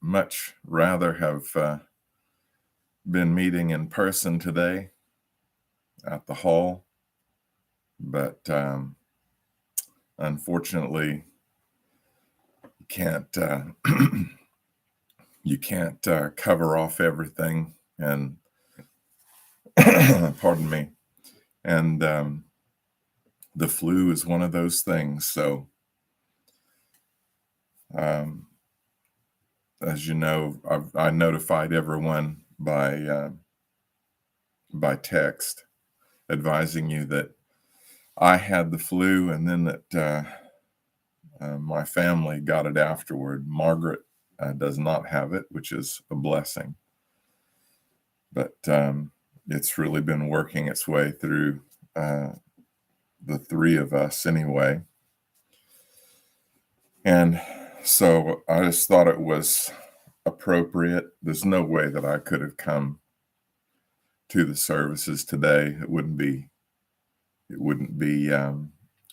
much rather have been meeting in person today at the hall, but unfortunately, you can't you can't cover off everything. And pardon me. And the flu is one of those things. So, as you know, I notified everyone by text, advising you that I had the flu, and then that my family got it afterward. Margaret does not have it, which is a blessing. But it's really been working its way through the three of us anyway. And so I just thought it was appropriate. There's no way that I could have come to the services today. It wouldn't be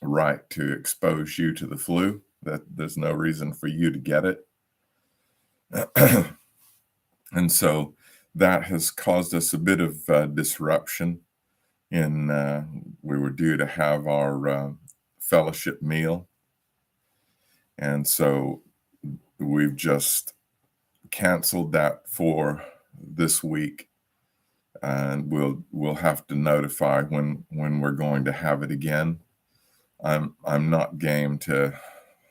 right to expose you to the flu. That there's no reason for you to get it. And so that has caused us a bit of disruption in we were due to have our fellowship meal. And so we've just canceled that for this week, and we'll have to notify when we're going to have it again. I'm not game to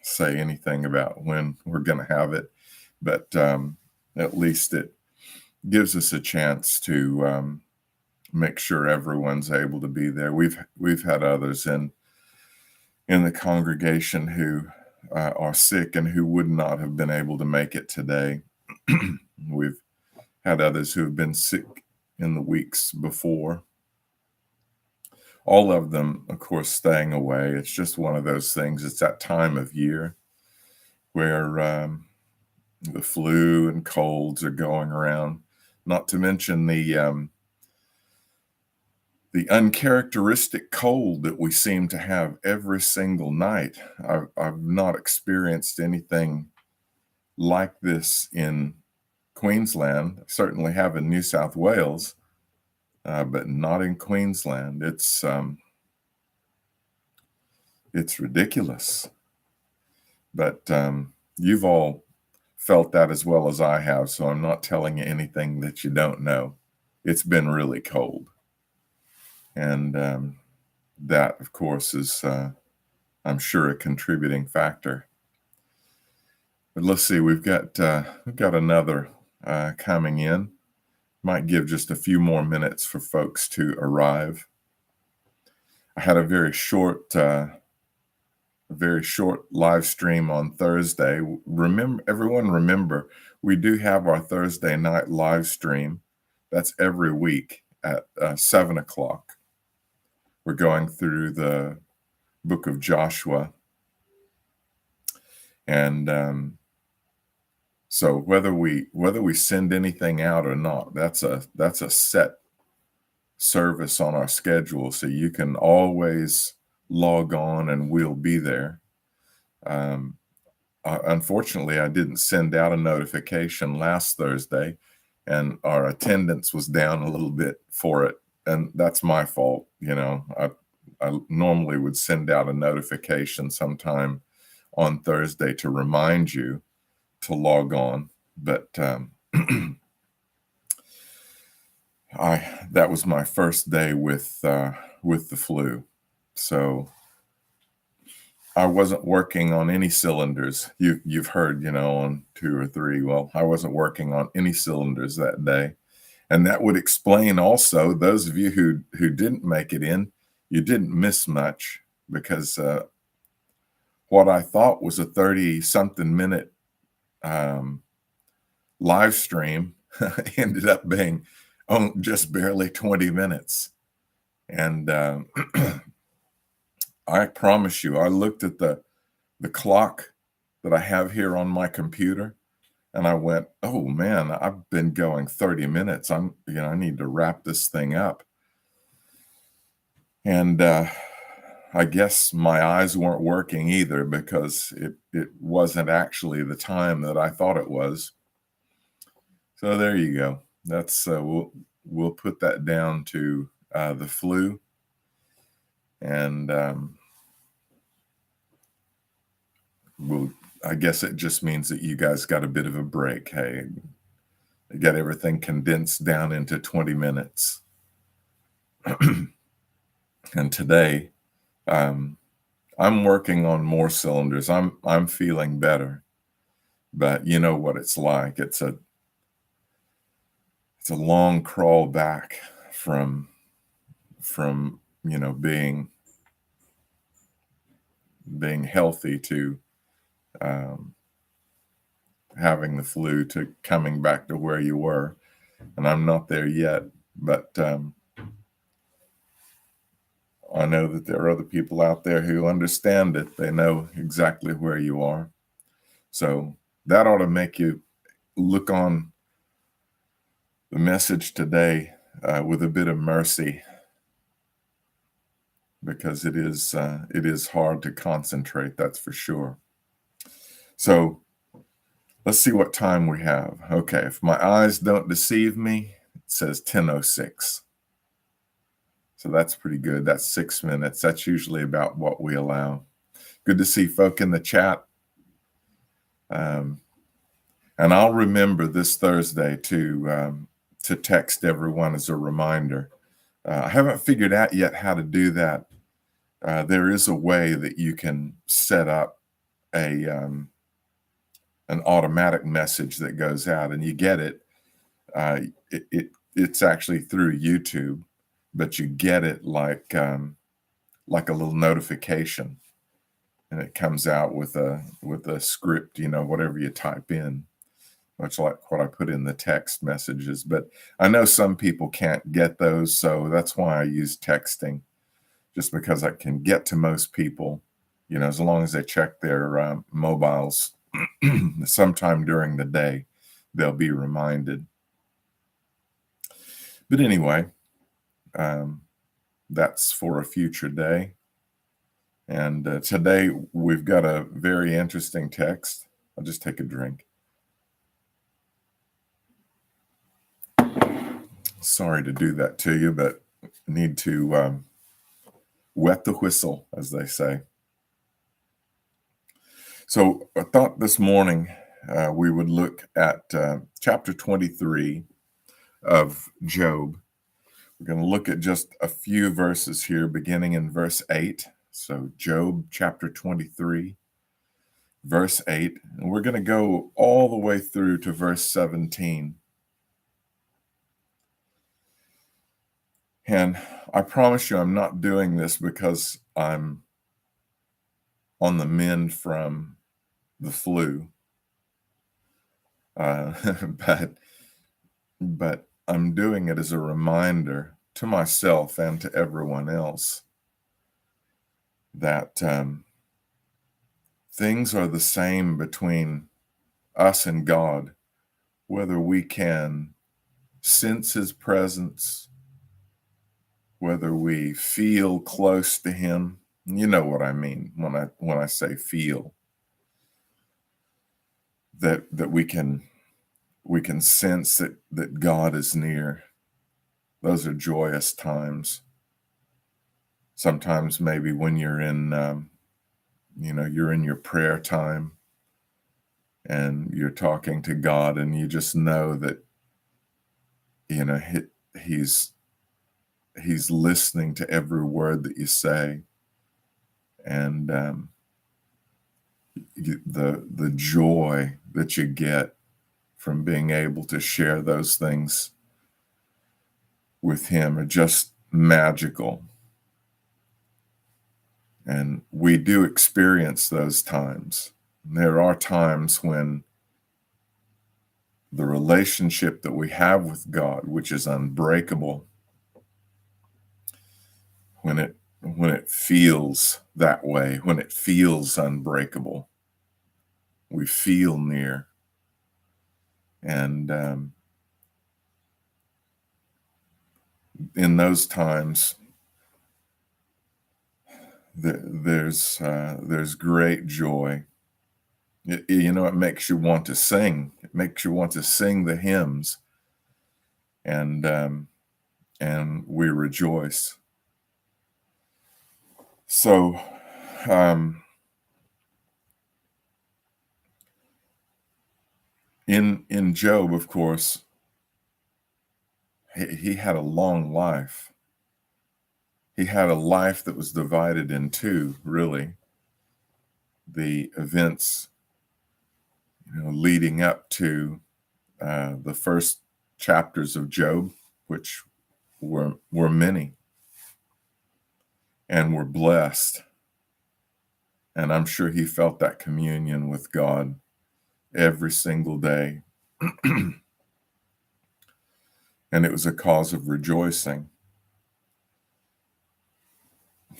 say anything about when we're going to have it, but at least it gives us a chance to make sure everyone's able to be there. We've had others in the congregation who are sick and who would not have been able to make it today. We've had others who have been sick in the weeks before. All of them, of course, staying away. It's just one of those things. It's that time of year where the flu and colds are going around, not to mention the uncharacteristic cold that we seem to have every single night. I've not experienced anything like this in Queensland. I certainly have in New South Wales, but not in Queensland. It's ridiculous. But you've all felt that as well as I have, so I'm not telling you anything that you don't know. It's been really cold. And that, of course, is, I'm sure, a contributing factor. But let's see, we've got another coming in. Might give just a few more minutes for folks to arrive. I had a very short live stream on Thursday. Remember, we do have our Thursday night live stream. That's every week at 7 o'clock. We're going through the book of Joshua. And so whether we send anything out or not, that's a set service on our schedule. So you can always log on and we'll be there. Unfortunately, I didn't send out a notification last Thursday, and our attendance was down a little bit for it. And that's my fault. I normally would send out a notification sometime on Thursday to remind you to log on, but that was my first day with the flu, so I wasn't working on any cylinders. You've heard, on 2 or 3. Well, I wasn't working on any cylinders that day. And that would explain also, those of you who didn't make it in, you didn't miss much, because what I thought was a 30-something minute live stream ended up being just barely 20 minutes. And I promise you, I looked at the clock that I have here on my computer, and I went, oh man, I've been going 30 minutes. I need to wrap this thing up. And I guess my eyes weren't working either, because it wasn't actually the time that I thought it was. So there you go. That's we'll put that down to the flu, and we'll. I guess it just means that you guys got a bit of a break. Hey, you got everything condensed down into 20 minutes. And today, um, I'm working on more cylinders. I'm feeling better, but you know what it's like. It's a long crawl back from being healthy to um, having the flu to coming back to where you were. And I'm not there yet, but I know that there are other people out there who understand it. They know exactly where you are. So that ought to make you look on the message today with a bit of mercy, because it is hard to concentrate, that's for sure. So let's see what time we have. Okay, if my eyes don't deceive me, it says 10:06. So that's pretty good. That's 6 minutes. That's usually about what we allow. Good to see folk in the chat. And I'll remember this Thursday to text everyone as a reminder. I haven't figured out yet how to do that. There is a way that you can set up an automatic message that goes out, and you get it. It's actually through YouTube, but you get it like a little notification, and it comes out with a script, whatever you type in, much like what I put in the text messages. But I know some people can't get those, so that's why I use texting, just because I can get to most people, as long as they check their mobiles sometime during the day, they'll be reminded. But anyway, that's for a future day. And today we've got a very interesting text. I'll just take a drink. Sorry to do that to you, but need to wet the whistle, as they say. So I thought this morning we would look at chapter 23 of Job. We're going to look at just a few verses here, beginning in verse 8. So Job chapter 23, verse 8. And we're going to go all the way through to verse 17. And I promise you, I'm not doing this because I'm on the mend from the flu. But I'm doing it as a reminder to myself and to everyone else that things are the same between us and God, whether we can sense His presence, whether we feel close to Him. You know what I mean when I say feel. That we can sense that God is near. Those are joyous times. Sometimes maybe when you're in you're in your prayer time and you're talking to God, and you just know that he's listening to every word that you say, and the joy that you get from being able to share those things with Him are just magical. And we do experience those times. There are times when the relationship that we have with God, which is unbreakable, when it feels that way, when it feels unbreakable, we feel near. And in those times, there's great joy. It makes you want to sing. It makes you want to sing the hymns, and we rejoice. So, in Job, of course, he had a long life. He had a life that was divided in two, really. The events, leading up to the first chapters of Job, which were many and were blessed. And I'm sure he felt that communion with God every single day. And it was a cause of rejoicing.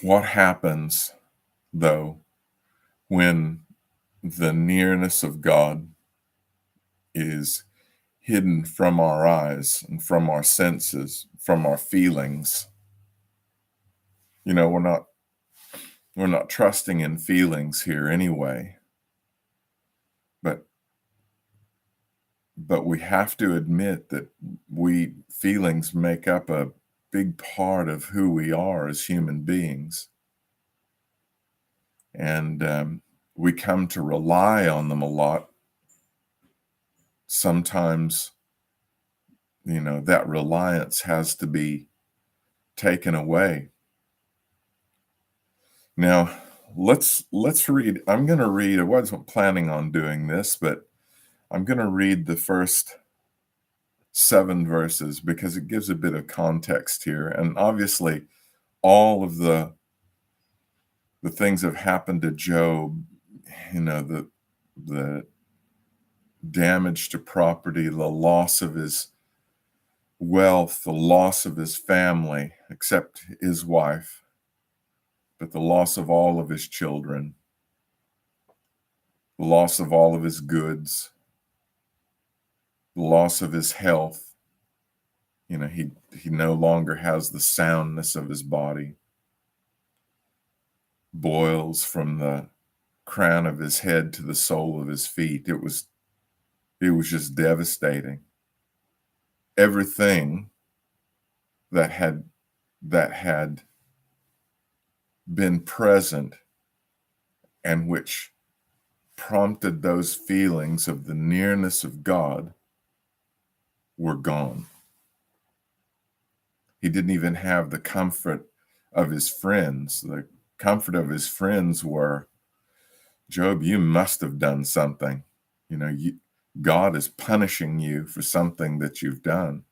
What happens, though, when the nearness of God is hidden from our eyes and from our senses, from our feelings? We're not trusting in feelings here anyway, but we have to admit that feelings make up a big part of who we are as human beings. And we come to rely on them a lot. Sometimes, that reliance has to be taken away. Now, let's read. I'm going to read. I wasn't planning on doing this, but I'm going to read the first 7 verses because it gives a bit of context here. And obviously, all of the things that have happened to Job, the damage to property, the loss of his wealth, the loss of his family, except his wife, but the loss of all of his children, the loss of all of his goods, the loss of his health. He no longer has the soundness of his body. Boils from the crown of his head to the sole of his feet. It was just devastating. Everything that had been present and which prompted those feelings of the nearness of God were gone. He didn't even have the comfort of his friends. The comfort of his friends were, Job, you must have done something. God is punishing you for something that you've done.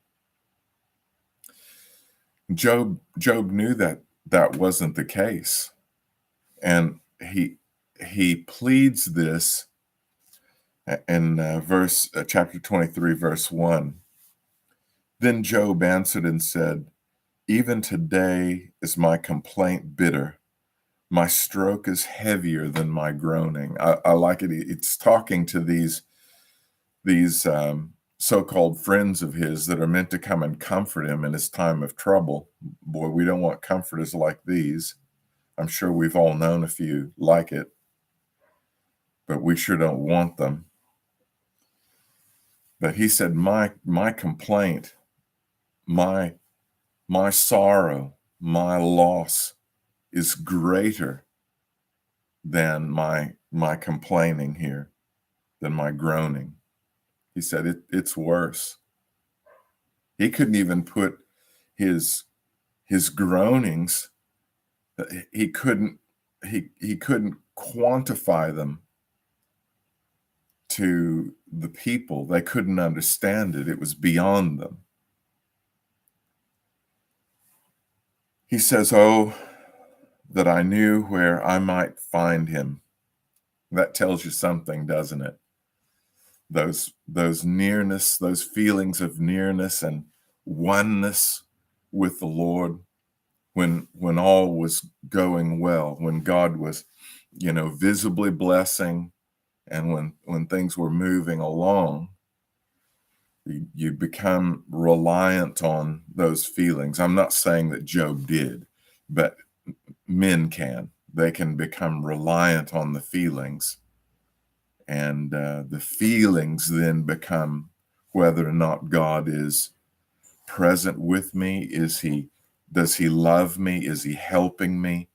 Job knew that wasn't the case. And he pleads this in chapter 23, verse 1. Then Job answered and said, even today is my complaint bitter. My stroke is heavier than my groaning. I like it. It's talking to these so-called friends of his that are meant to come and comfort him in his time of trouble. Boy, we don't want comforters like these. I'm sure we've all known a few like it, but we sure don't want them. But he said, my complaint, my sorrow, my loss is greater than my complaining here, than my groaning. He said it's worse. He couldn't even put his groanings, he couldn't quantify them to the people. They couldn't understand it. It was beyond them. He says, oh, that I knew where I might find him. That tells you something, doesn't it? Those nearness, those feelings of nearness and oneness with the Lord when all was going well, when God was, visibly blessing, and when things were moving along, you become reliant on those feelings. I'm not saying that Job did, but men can. They can become reliant on the feelings And the feelings then become whether or not God is present with me. Does he love me? Is he helping me?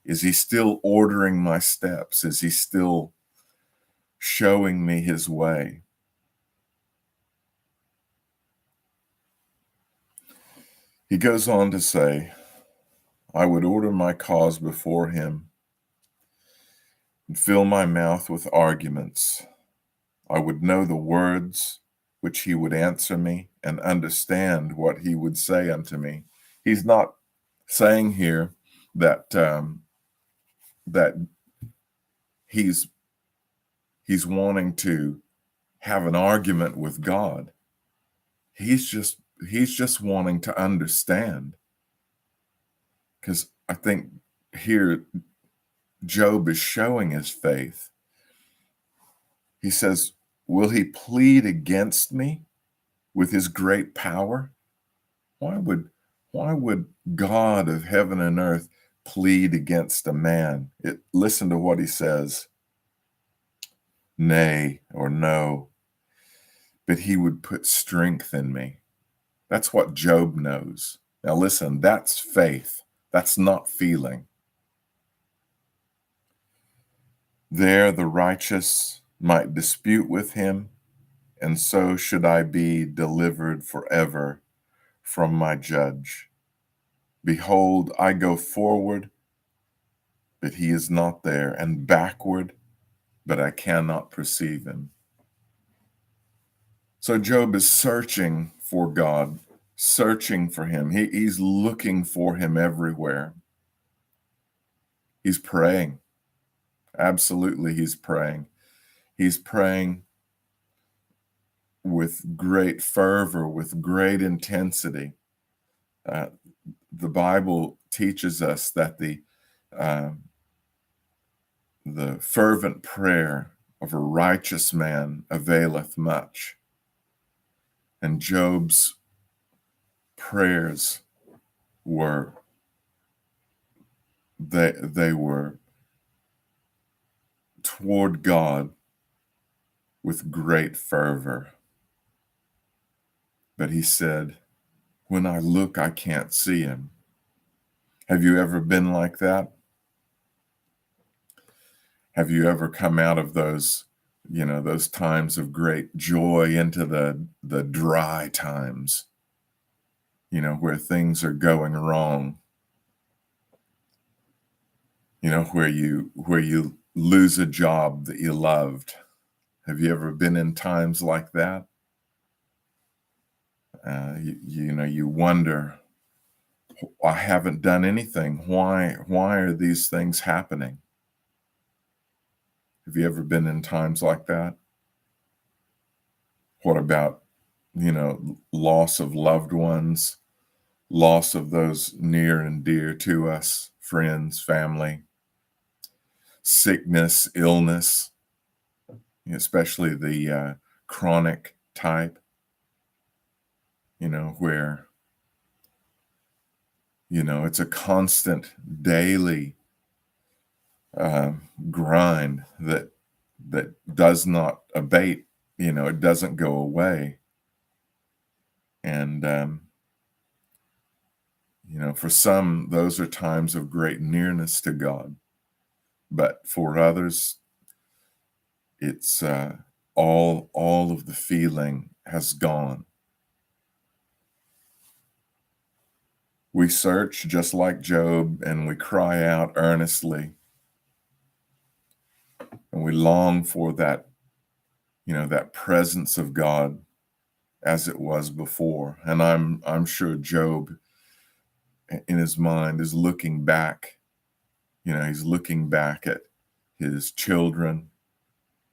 Is he still ordering my steps? Is he still showing me his way? He goes on to say, I would order my cause before him and fill my mouth with arguments. I would know the words which he would answer me and understand what he would say unto me. He's not saying here that that he's wanting to have an argument with God. He's just wanting to understand. Because I think here Job is showing his faith. He says, will he plead against me with his great power? Why would God of heaven and earth plead against a man? Listen to what he says. Nay, or no, but he would put strength in me. That's what Job knows. Now listen, that's faith. That's not feeling. There the righteous might dispute with him, and so should I be delivered forever from my judge. Behold, I go forward, but he is not there, and backward, but I cannot perceive him. So Job is searching for God, searching for him. He's looking for him everywhere. He's praying. Absolutely, he's praying. He's praying with great fervor, with great intensity. The Bible teaches us that the fervent prayer of a righteous man availeth much. And Job's prayers were they were toward God with great fervor. But he said, when I look, I can't see him. Have you ever been like that? Have you ever come out of those times of great joy into the dry times, where things are going wrong, where you lose a job that you loved? Have you ever been in times like that? You wonder, I haven't done anything. Why are these things happening? Have you ever been in times like that? What about, loss of loved ones, loss of those near and dear to us, friends, family, sickness, illness, especially the chronic type, where, it's a constant daily grind that does not abate, it doesn't go away. And, for some, those are times of great nearness to God. But for others, it's all of the feeling has gone. We search just like Job, and we cry out earnestly, and we long for that, that presence of God as it was before. And I'm sure Job, in his mind, is looking back. He's looking back at his children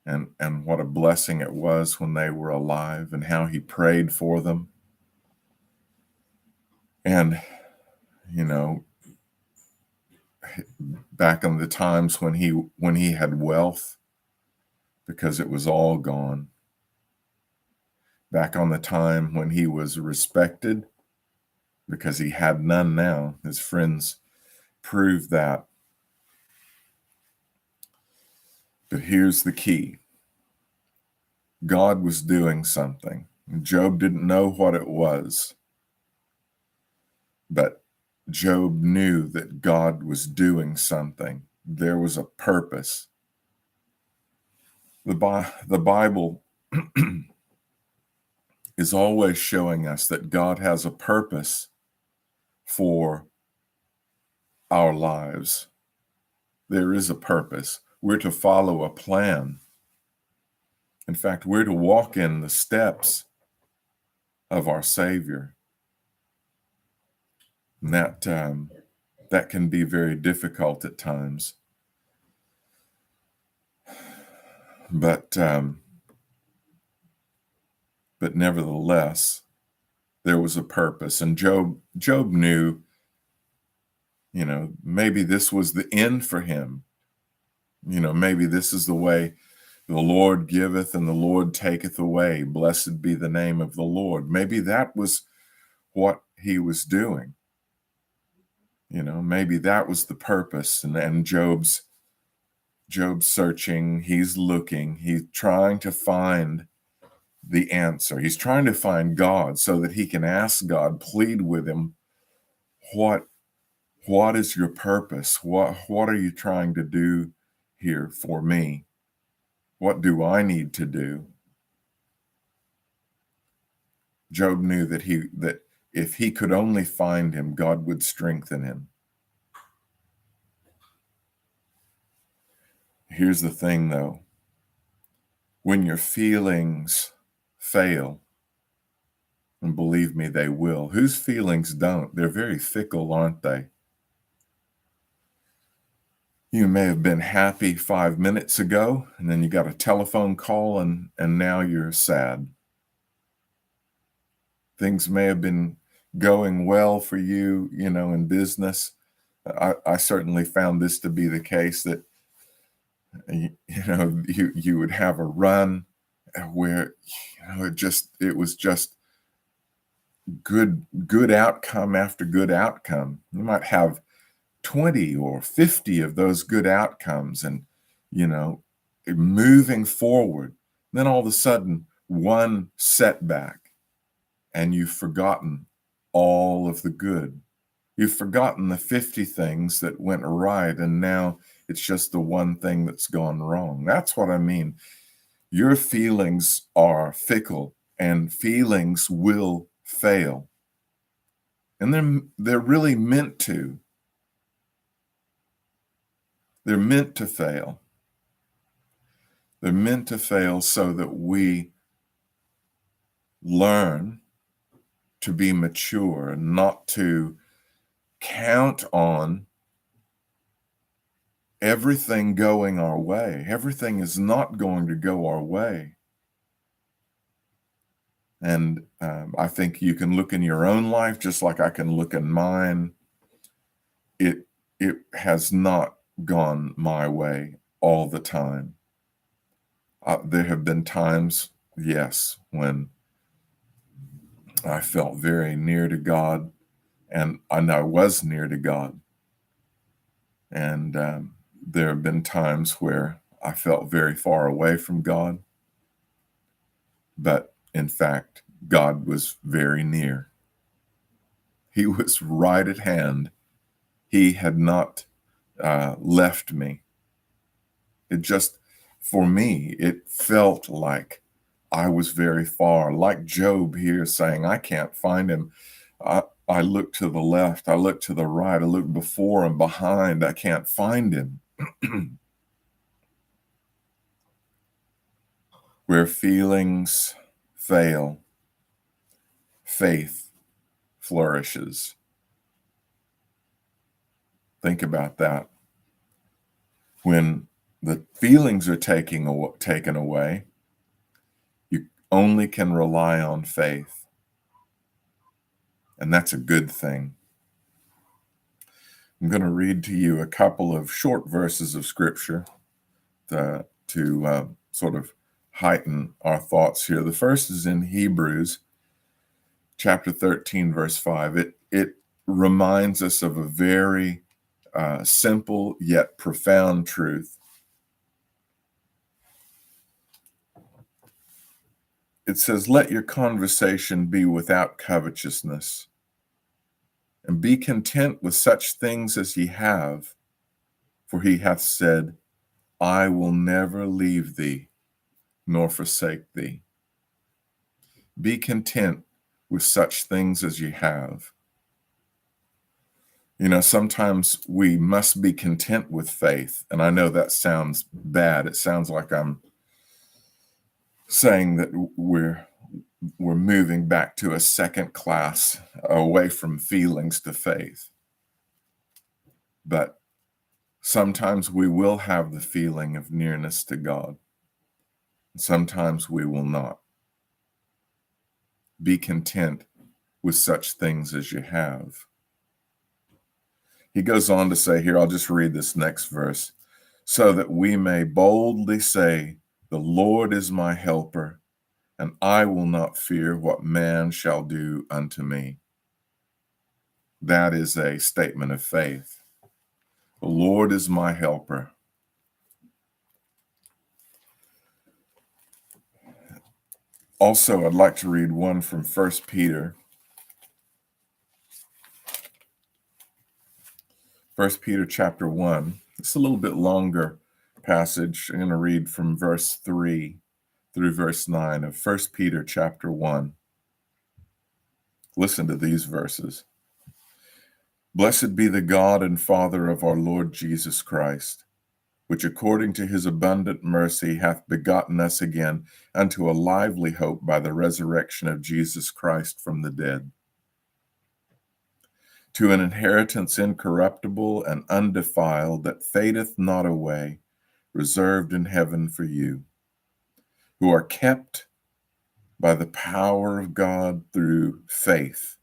and what a blessing it was when they were alive, and how he prayed for them. And, back in the times when he had wealth, because it was all gone. Back on the time when he was respected, because he had none now. His friends proved that. But here's the key. God was doing something. Job didn't know what it was, but Job knew that God was doing something. There was a purpose. The Bible is always showing us that God has a purpose for our lives. There is a purpose. We're to follow a plan. In fact, we're to walk in the steps of our Savior. And that can be very difficult at times. But nevertheless, there was a purpose. And Job knew, maybe this was the end for him. Maybe this is the way the Lord giveth and the Lord taketh away. Blessed be the name of the Lord. Maybe that was what he was doing. Maybe that was the purpose. And Job's searching, he's looking, he's trying to find the answer. He's trying to find God so that he can ask God, plead with him, what is your purpose? What are you trying to do here for me? What do I need to do? Job knew that if he could only find him, God would strengthen him. Here's the thing, though. When your feelings fail, and believe me, they will. Whose feelings don't? They're very fickle, aren't they? You may have been happy 5 minutes ago, and then you got a telephone call, and now you're sad. Things may have been going well for you, in business. I certainly found this to be the case, that you would have a run where it was just good outcome after good outcome. You might have 20 or 50 of those good outcomes, and moving forward. Then all of a sudden, one setback, and you've forgotten all of the good. You've forgotten the 50 things that went right, and now it's just the one thing that's gone wrong. That's what I mean. Your feelings are fickle, and feelings will fail. And they're really meant to. They're meant to fail. They're meant to fail so that we learn to be mature and not to count on everything going our way. Everything is not going to go our way. And I think you can look in your own life just like I can look in mine. It has not gone my way all the time. There have been times, yes, when I felt very near to God, and I was near to God. And there have been times where I felt very far away from God. But in fact, God was very near. He was right at hand. He had not left me. It just, for me, it felt like I was very far, like Job here saying, I can't find him. I look to the left, I look to the right, I look before and behind, I can't find him. Where feelings fail, faith flourishes. Think about that. When the feelings are taken away, you only can rely on faith. And that's a good thing. I'm going to read to you a couple of short verses of Scripture to sort of heighten our thoughts here. The first is in Hebrews chapter 13, verse 5. It reminds us of a very simple yet profound truth. it says, let your conversation be without covetousness, and be content with such things as ye have, for he hath said, I will never leave thee nor forsake thee. Be content with such things as ye have. You know, sometimes we must be content with faith. And I know that sounds bad. It sounds like I'm saying that we're moving back to a second class, away from feelings to faith. But sometimes we will have the feeling of nearness to God. Sometimes we will not. Be content with such things as you have. He goes on to say here, I'll just read this next verse, so that we may boldly say, the Lord is my helper, and I will not fear what man shall do unto me. That is a statement of faith. The Lord is my helper. Also, I'd like to read one from 1 Peter. 1 Peter chapter 1. It's a little bit longer passage. I'm going to read from verse 3 through verse 9 of 1 Peter chapter 1. Listen to these verses. Blessed be the God and Father of our Lord Jesus Christ, which according to his abundant mercy hath begotten us again unto a lively hope by the resurrection of Jesus Christ from the dead, to an inheritance incorruptible and undefiled, that fadeth not away, reserved in heaven for you, who are kept by the power of God through faith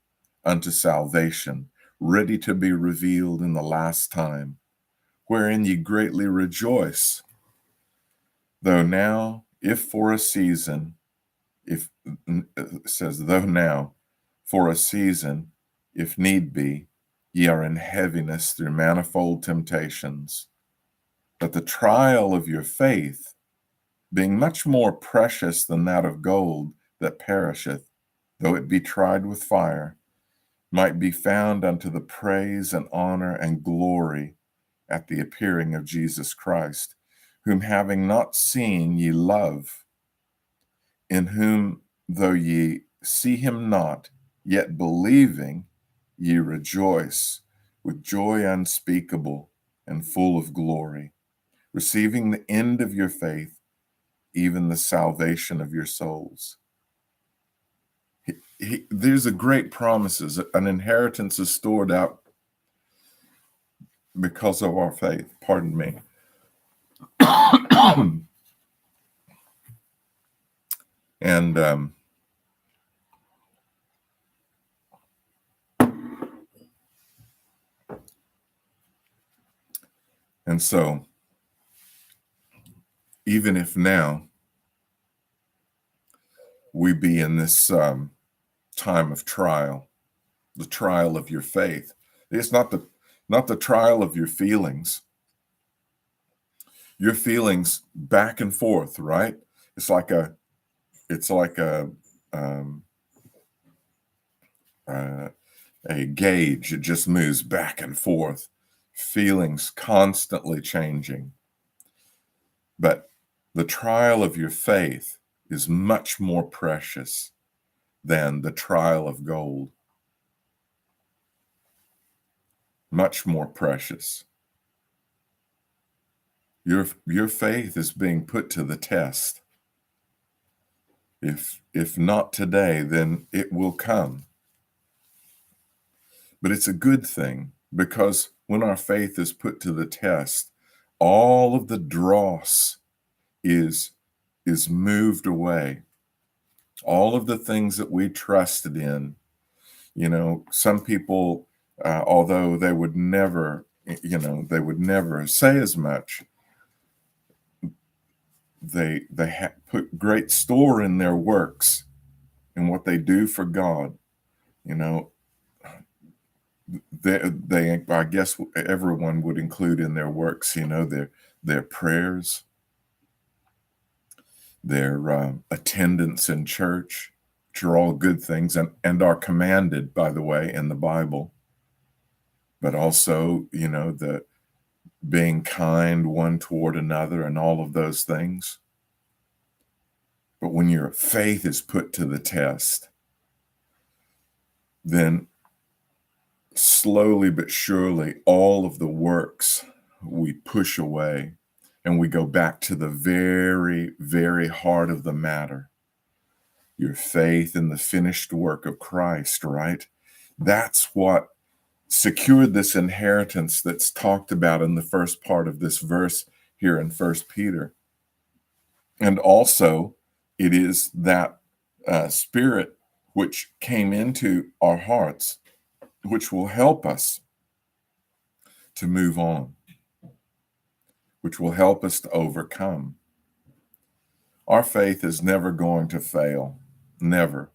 unto salvation, ready to be revealed in the last time, wherein ye greatly rejoice, though now, if for a season, if it says, though now, for a season, if need be, ye are in heaviness through manifold temptations, that the trial of your faith, being much more precious than that of gold that perisheth, though it be tried with fire, might be found unto the praise and honor and glory at the appearing of Jesus Christ, whom having not seen ye love, in whom though ye see him not, yet believing ye rejoice with joy unspeakable and full of glory, receiving the end of your faith, even the salvation of your souls. There's a great promises. An inheritance is stored up because of our faith. Pardon me. And so, even if now we be in this time of trial, the trial of your faith, it's not the trial of your feelings. Your feelings back and forth, right? It's like a gauge. It just moves back and forth. Feelings constantly changing. But the trial of your faith is much more precious than the trial of gold. Much more precious. Your faith is being put to the test. If not today, then it will come. But it's a good thing, because when our faith is put to the test, all of the dross is moved away. All of the things that we trusted in, some people, although they would never say as much, they put great store in their works and what they do for God. They I guess everyone would include in their works, their prayers, their attendance in church, which are all good things and are commanded, by the way, in the Bible. But also, the being kind one toward another and all of those things. But when your faith is put to the test, then slowly but surely, all of the works we push away and we go back to the very, very heart of the matter. Your faith in the finished work of Christ, right? That's what secured this inheritance that's talked about in the first part of this verse here in 1 Peter. And also, it is that Spirit which came into our hearts, which will help us to move on, which will help us to overcome. Our faith is never going to fail, never.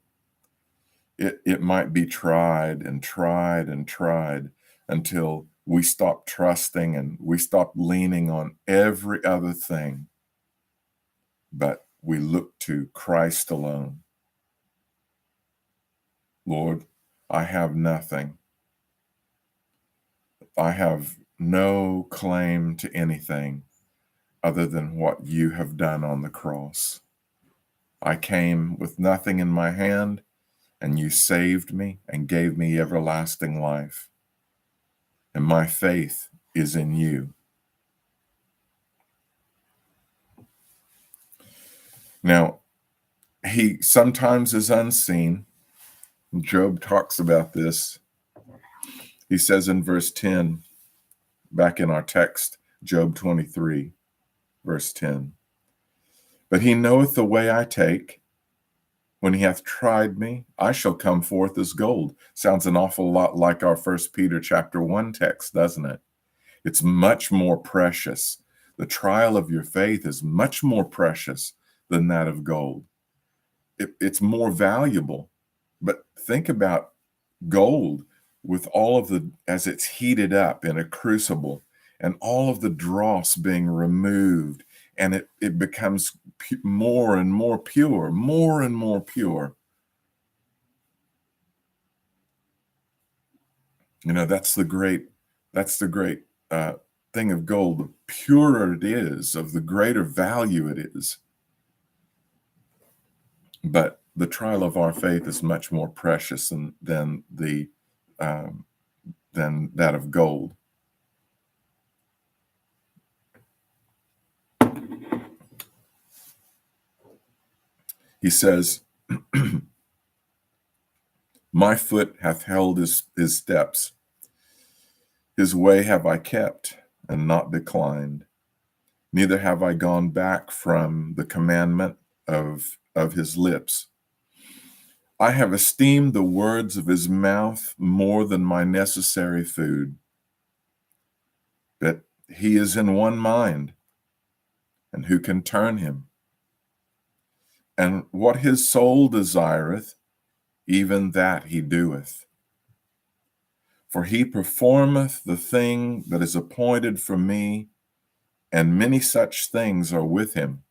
It might be tried and tried and tried until we stop trusting and we stop leaning on every other thing, but we look to Christ alone. Lord, I have nothing. I have no claim to anything other than what you have done on the cross. I came with nothing in my hand, and you saved me and gave me everlasting life. And my faith is in you. Now, he sometimes is unseen. Job talks about this. He says in verse 10, back in our text, Job 23, verse 10, but he knoweth the way I take. When he hath tried me, I shall come forth as gold. Sounds an awful lot like our 1 Peter chapter 1 text, doesn't it? It's much more precious. The trial of your faith is much more precious than that of gold. It's more valuable. But think about gold with all of as it's heated up in a crucible and all of the dross being removed, and it becomes more and more pure, more and more pure. That's the great thing of gold. The purer it is, of the greater value it is. But the trial of our faith is much more precious than that of gold. He says, my foot hath held his steps. His way have I kept and not declined. Neither have I gone back from the commandment of his lips. I have esteemed the words of his mouth more than my necessary food. But he is in one mind, and who can turn him? And what his soul desireth, even that he doeth. For he performeth the thing that is appointed for me, and many such things are with him.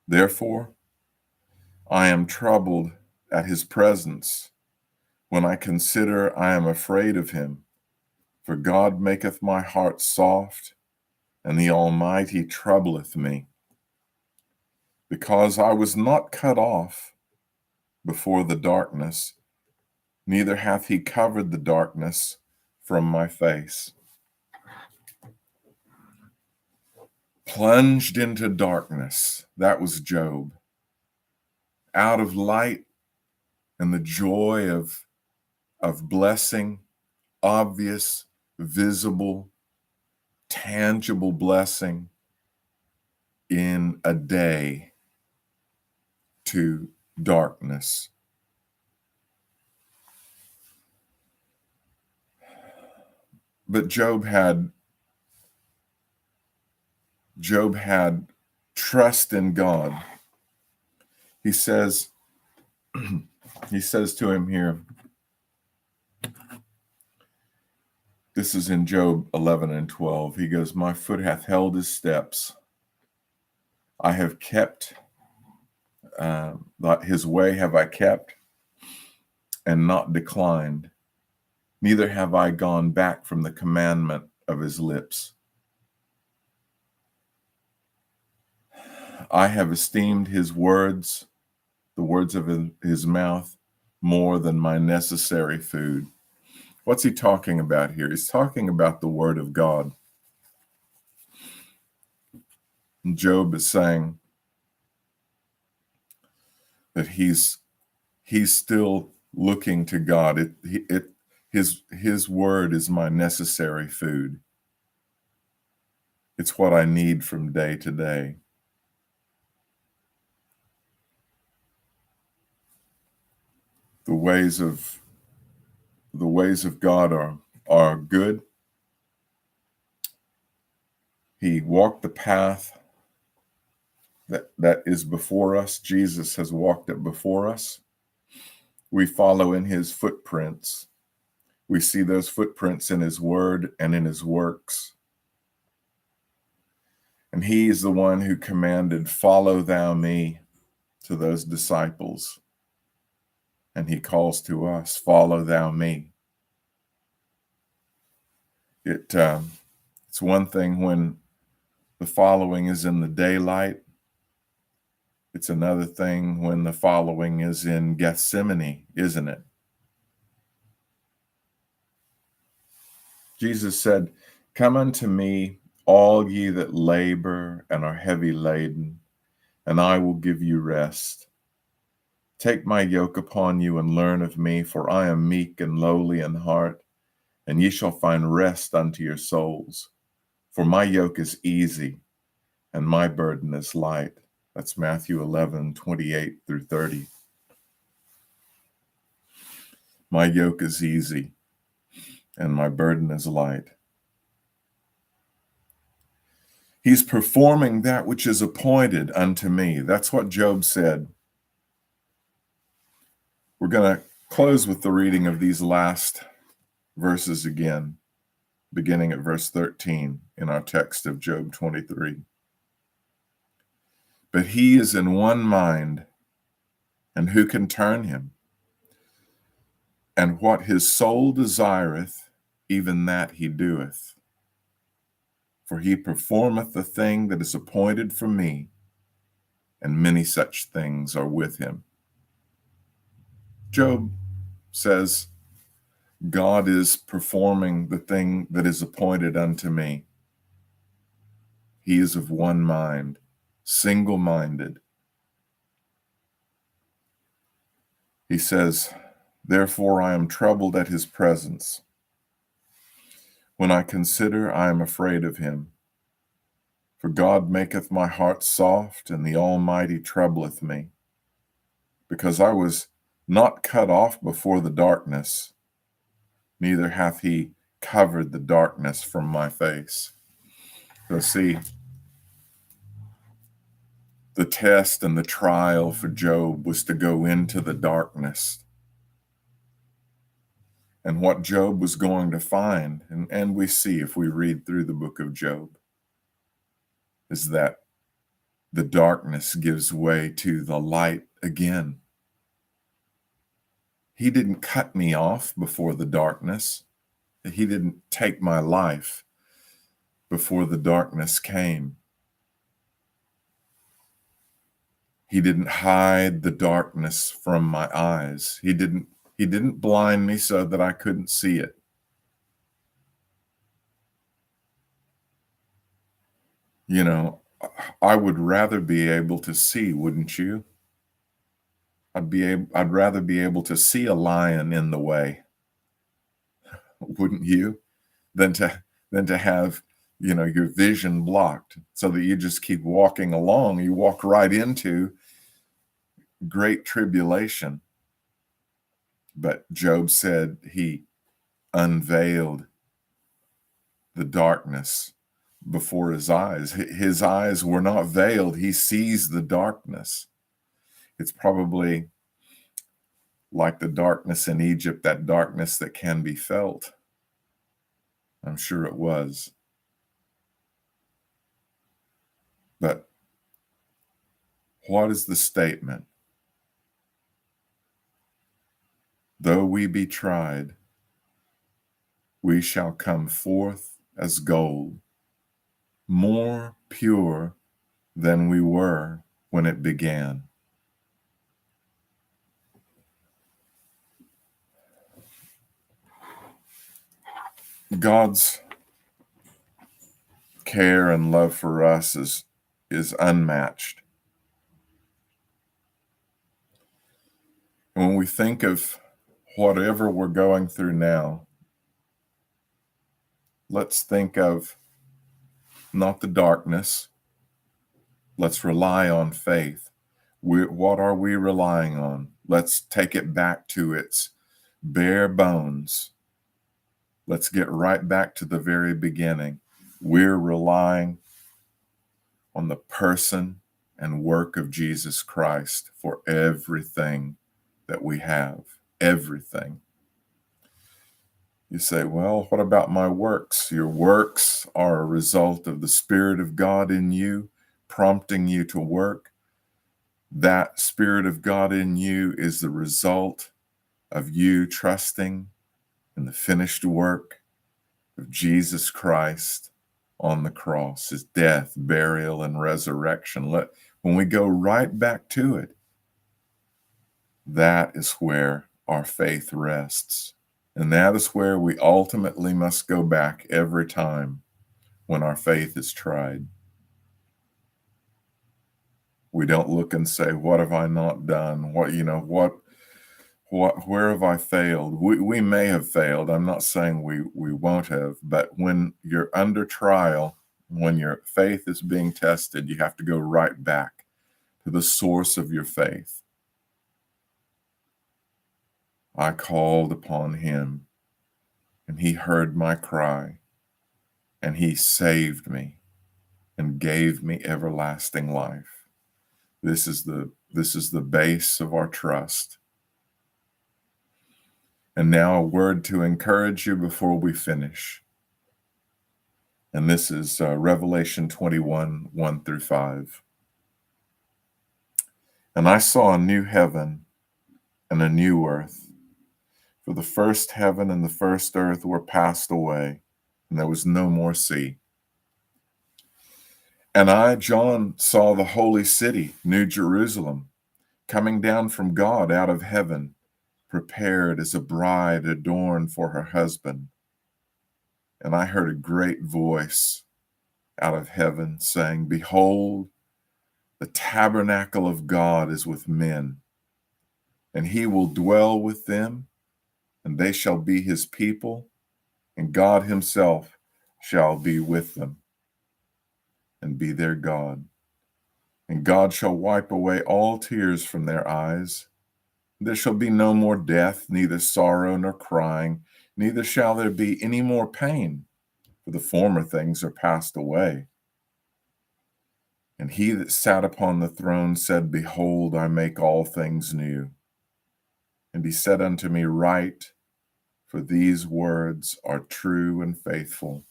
Therefore, I am troubled at his presence. When I consider, I am afraid of him. For God maketh my heart soft, and the Almighty troubleth me. Because I was not cut off before the darkness, neither hath he covered the darkness from my face. Plunged into darkness, that was Job. Out of light and the joy of blessing, obvious, visible, tangible blessing, in a day to darkness. But Job had trust in God. He says to him here, this is in Job 11 and 12. He goes, my foot hath held his steps. I have kept, his way have I kept and not declined. Neither have I gone back from the commandment of his lips. I have esteemed his words, the words of his mouth, more than my necessary food. What's he talking about here? He's talking about the word of God. And Job is saying that he's still looking to God. His word is my necessary food. It's what I need from day to day. The ways of God are good. He walked the path that is before us. Jesus has walked it before us. We follow in his footprints. We see those footprints in his word and in his works. And he is the one who commanded, "Follow thou me," to those disciples. And he calls to us, "Follow thou me." It's one thing when the following is in the daylight. It's another thing when the following is in Gethsemane, isn't it? Jesus said, "Come unto me, all ye that labor and are heavy laden, and I will give you rest. Take my yoke upon you and learn of me, for I am meek and lowly in heart, and ye shall find rest unto your souls. For my yoke is easy, and my burden is light." That's Matthew 11:28-30. My yoke is easy, and my burden is light. He's performing that which is appointed unto me. That's what Job said. We're going to close with the reading of these last verses again, beginning at verse 13 in our text of Job 23. But he is in one mind, and who can turn him? And what his soul desireth, even that he doeth. For he performeth the thing that is appointed for me, and many such things are with him. Job says, God is performing the thing that is appointed unto me. He is of one mind, single-minded. He says, therefore I am troubled at his presence. When I consider, I am afraid of him. For God maketh my heart soft, and the Almighty troubleth me. Because I was not cut off before the darkness, neither hath he covered the darkness from my face. So see, the test and the trial for Job was to go into the darkness. And what Job was going to find, and we see if we read through the book of Job, is that the darkness gives way to the light again. He didn't cut me off before the darkness. He didn't take my life before the darkness came. He didn't hide the darkness from my eyes. He didn't blind me so that I couldn't see it. You know, I would rather be able to see, wouldn't you? I'd rather be able to see a lion in the way, wouldn't you? Than to have, your vision blocked so that you just keep walking along. You walk right into great tribulation. But Job said he unveiled the darkness before his eyes. His eyes were not veiled. He sees the darkness. It's probably like the darkness in Egypt, that darkness that can be felt. I'm sure it was. But What is the statement? Though we be tried, we shall come forth as gold, more pure than we were when it began. God's care and love for us is unmatched. And when we think of whatever we're going through now, let's think of not the darkness. Let's rely on faith. What are we relying on? Let's take it back to its bare bones. Let's get right back to the very beginning. We're relying on the person and work of Jesus Christ for everything that we have. Everything. You say, well, what about my works? Your works are a result of the Spirit of God in you, prompting you to work. That Spirit of God in you is the result of you trusting in the finished work of Jesus Christ on the cross, his death, burial, and resurrection. When we go right back to it, that is where our faith rests. And that is where we ultimately must go back every time when our faith is tried. We don't look and say, what have I not done? Where have I failed? We may have failed. I'm not saying we won't have, but when you're under trial, when your faith is being tested, you have to go right back to the source of your faith. I called upon him, and he heard my cry, and he saved me and gave me everlasting life. This is the base of our trust. And now a word to encourage you before we finish. And this is Revelation 21, 1 through 5. And I saw a new heaven and a new earth. For the first heaven and the first earth were passed away, and there was no more sea. And I, John, saw the holy city, New Jerusalem, coming down from God out of heaven, prepared as a bride adorned for her husband. And I heard a great voice out of heaven saying, behold, the tabernacle of God is with men, and he will dwell with them, and they shall be his people, and God himself shall be with them and be their God. And God shall wipe away all tears from their eyes. There shall be no more death, neither sorrow nor crying, neither shall there be any more pain, for the former things are passed away. And he that sat upon the throne said, behold, I make all things new. And he said unto me, write, for these words are true and faithful.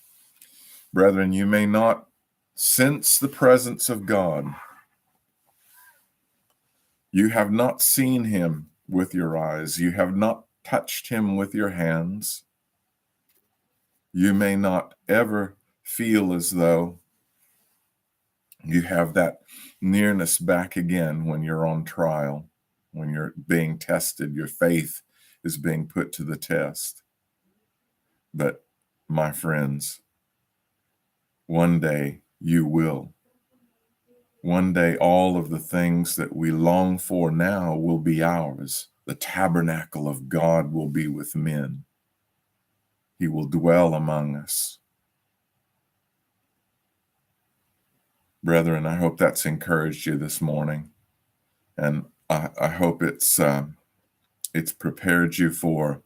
Brethren, you may not sense the presence of God. You have not seen him with your eyes. You have not touched him with your hands. You may not ever feel as though you have that nearness back again when you're on trial, when you're being tested, your faith is being put to the test. But my friends, one day you will. One day all of the things that we long for now will be ours. The tabernacle of God will be with men. He will dwell among us. Brethren, I hope that's encouraged you this morning. And I hope it's prepared you for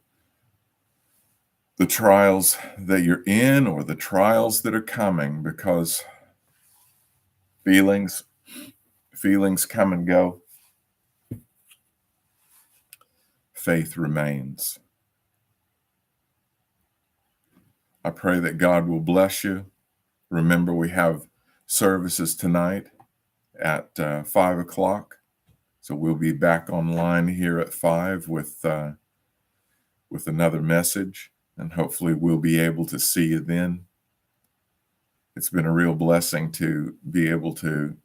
the trials that you're in or the trials that are coming, because feelings come and go. Faith remains. I pray that God will bless you. Remember, we have services tonight at 5 o'clock. So we'll be back online here at 5 with another message, and hopefully we'll be able to see you then. It's been a real blessing to be able to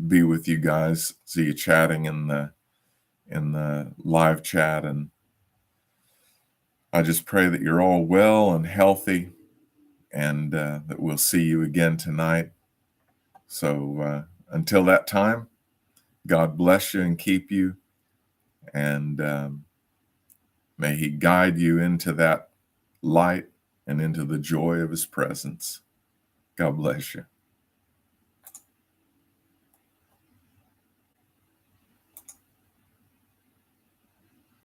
be with you guys, see you chatting in the live chat, and I just pray that you're all well and healthy, and that we'll see you again tonight. So until that time, God bless you and keep you, and may He guide you into that light and into the joy of His presence. God bless you.